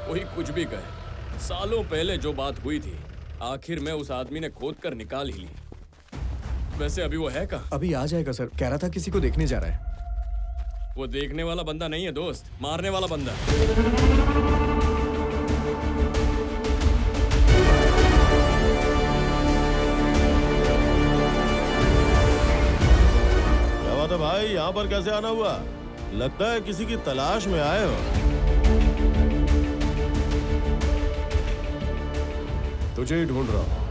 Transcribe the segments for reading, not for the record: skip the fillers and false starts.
कोई कुछ भी कहे, सालों पहले जो बात हुई थी आखिर में उस आदमी ने खोद कर निकाल ही ली। वैसे अभी वो है कहाँ? अभी आ जाएगा सर, कह रहा था किसी को देखने जा रहा है। वो देखने वाला बंदा नहीं है दोस्त, मारने वाला बंदा। क्या बात है भाई, यहाँ पर कैसे आना हुआ? लगता है किसी की तलाश में आए हो। तुझे ही ढूंढ रहा हूं।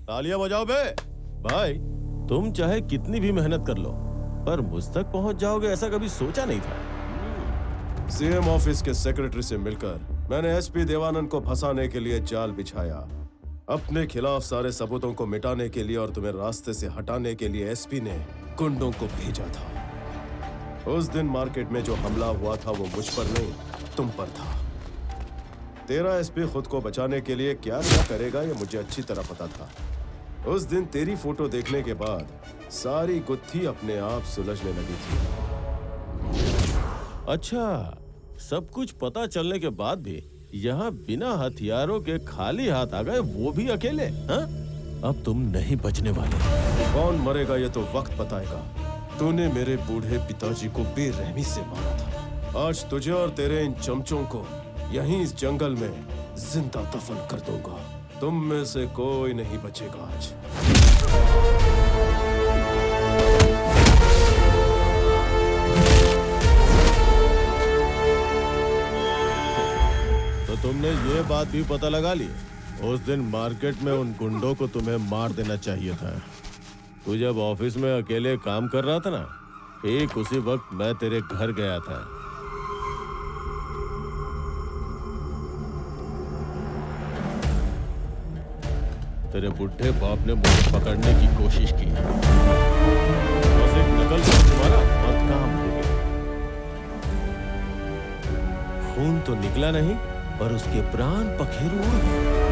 तालियां बजाओ बे। भाई तुम चाहे कितनी भी मेहनत कर लो पर मुझ तक पहुंच जाओगे ऐसा कभी सोचा नहीं था। सीएम ऑफिस के सेक्रेटरी से मिलकर मैंने एसपी देवानंद को फंसाने के लिए जाल बिछाया। अपने खिलाफ सारे सबूतों को मिटाने के लिए और तुम्हें रास्ते से हटाने के लिए एसपी ने गुंडों को भेजा था। उस दिन मार्केट में जो हमला हुआ था वो मुझ पर नहीं, तुम पर था। तेरा एसपी खुद को बचाने के लिए क्या क्या करेगा ये मुझे अच्छी तरह पता था। उस दिन तेरी फोटो देखने के बाद सारी गुत्थी अपने आप सुलझने लगी थी। अच्छा, सब कुछ पता चलने के बाद भी यहाँ बिना हथियारों के खाली हाथ आ गए, वो भी अकेले। हाँ? अब तुम नहीं बचने वाले। कौन मरेगा ये तो वक्त बताएगा। तूने मेरे बूढ़े पिताजी को बेरहमी से मारा था। आज तुझे और तेरे इन चमचों को यहीं इस जंगल में जिंदा दफन कर दूंगा। तुम में से कोई नहीं बचेगा आज। तो तुमने ये बात भी पता लगा ली? उस दिन मार्केट में उन गुंडों को तुम्हें मार देना चाहिए था। तू जब ऑफिस में अकेले काम कर रहा था ना, ठीक उसी वक्त मैं तेरे घर गया था। तेरे बुढ़े बाप ने मुझे पकड़ने की कोशिश की। बस एक नकल का तुम्हारा और काम हो गया। खून तो निकला नहीं पर उसके प्राण पखेरु उड़ गए।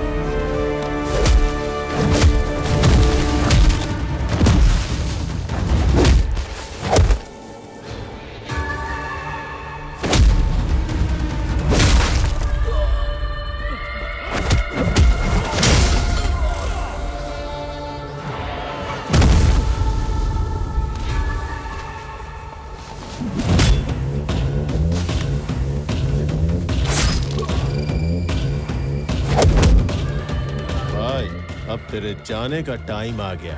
अब तेरे जाने का टाइम आ गया।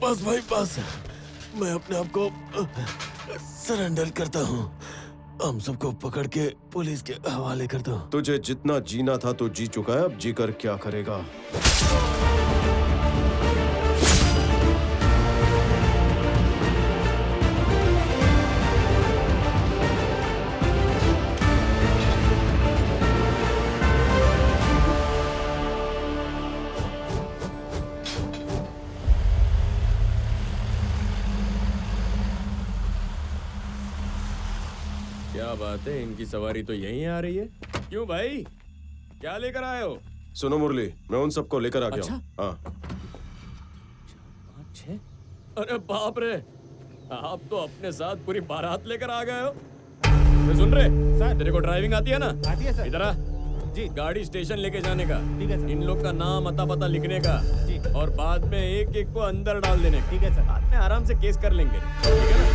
बस भाई बस, मैं अपने आप को सरेंडर करता हूँ। हम सबको पकड़ के पुलिस के हवाले करता हूँ। तुझे जितना जीना था तो जी चुका है, अब जीकर क्या करेगा? क्या बात है, इनकी सवारी तो यहीं आ रही है। क्यों भाई, क्या लेकर आए हो? सुनो मुरली, मैं उन सबको लेकर आ गया अच्छा? हूँ। हाँ, 5-6? अरे बाप रे, आप तो अपने साथ पूरी बारात लेकर आ गए हो। मैं सुन रहे सर, तेरे को ड्राइविंग आती है ना? आती है सर। इधर आ। जी, गाड़ी स्टेशन लेके जाने का। ठीक है सर। इन लोग का नाम अता पता लिखने का। जी। और बाद में एक एक को अंदर डाल देने का। ठीक है सर। बाद में आराम से केस कर लेंगे, ठीक है ना?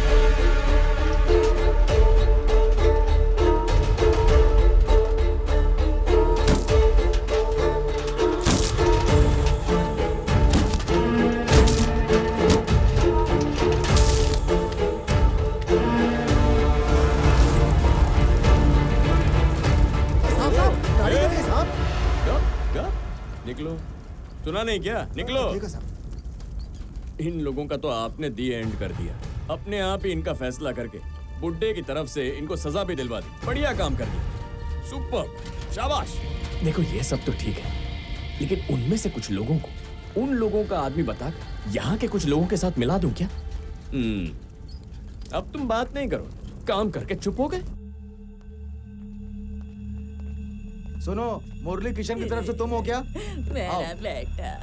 क्या? निकलो। सुना नहीं क्या? निकलो। इन लोगों का तो आपने दी एंड कर दिया। अपने आप ही इनका फैसला करके बुड्ढे की तरफ से इनको सजा भी दिलवा दी। बढ़िया काम कर दिया। सुपर, शाबाश। देखो ये सब तो ठीक है, लेकिन उनमें से कुछ लोगों को, उन लोगों का आदमी बता यहाँ के कुछ लोगों के साथ मिला दूं क्या? अब तुम बात नहीं करो, काम करके चुप हो गए। सुनो, मुरली किशन की तरफ से तुम हो क्या? मेरा बेटा।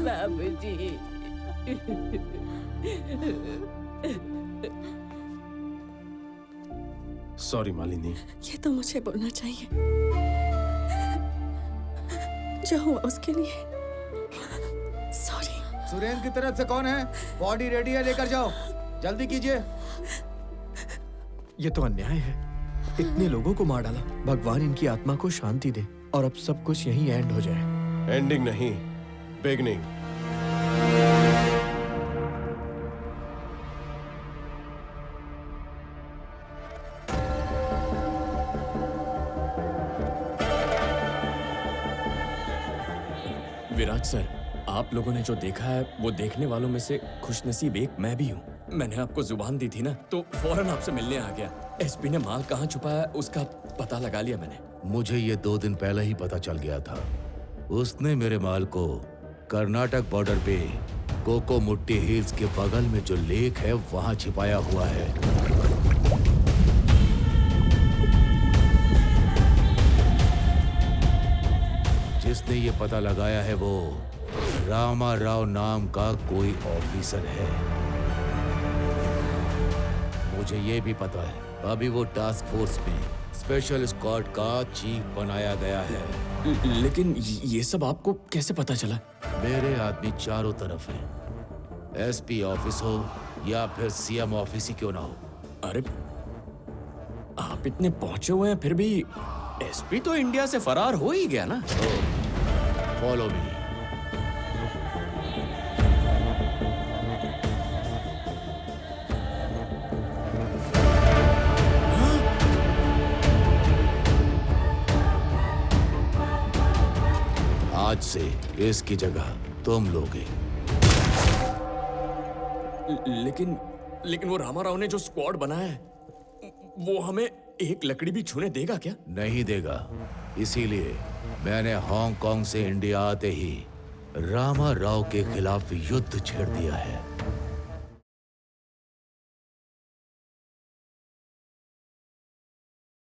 बाबूजी। सॉरी मालिनी। ये तो मुझे बोलना चाहिए। जो हुआ उसके लिए सॉरी। सुरेंद्र की तरफ से कौन है? बॉडी रेडी है, लेकर जाओ, जल्दी कीजिए। ये तो अन्याय है, इतने लोगों को मार डाला। भगवान इनकी आत्मा को शांति दे और अब सब कुछ यहीं एंड हो जाए। एंडिंग नहीं, बिगनिंग। विराज सर, आप लोगों ने जो देखा है वो देखने वालों में से खुशनसीब एक मैं भी हूँ। मैंने आपको जुबान दी थी ना, तो फौरन आपसे मिलने आ गया। एसपी ने माल कहाँ छुपाया है उसका पता लगा लिया मैंने। मुझे ये 2 दिन पहले ही पता चल गया था। उसने मेरे माल को कर्नाटक बॉर्डर पे कोकोमुट्टी हिल्स के बगल में जो लेक है वहां छिपाया हुआ है। जिसने ये पता लगाया है वो रामा राव नाम का कोई ऑफिसर है। मुझे ये भी पता है अभी वो टास्क फोर्स में स्पेशल स्क्वाड का चीफ बनाया गया है। लेकिन ये सब आपको कैसे पता चला? मेरे आदमी चारों तरफ हैं। एसपी ऑफिस हो या फिर सीएम ऑफिस ही क्यों ना हो। अरे आप इतने पहुंचे हुए हैं फिर भी एसपी तो इंडिया से फरार हो ही गया ना। Follow me. आज से इसकी जगह तुम लोगे। लेकिन वो रामाराव ने जो स्क्वाड बनाया है वो हमें एक लकड़ी भी छूने देगा क्या? नहीं देगा। इसीलिए मैंने हांगकांग से इंडिया आते ही रामा राव के खिलाफ युद्ध छेड़ दिया है।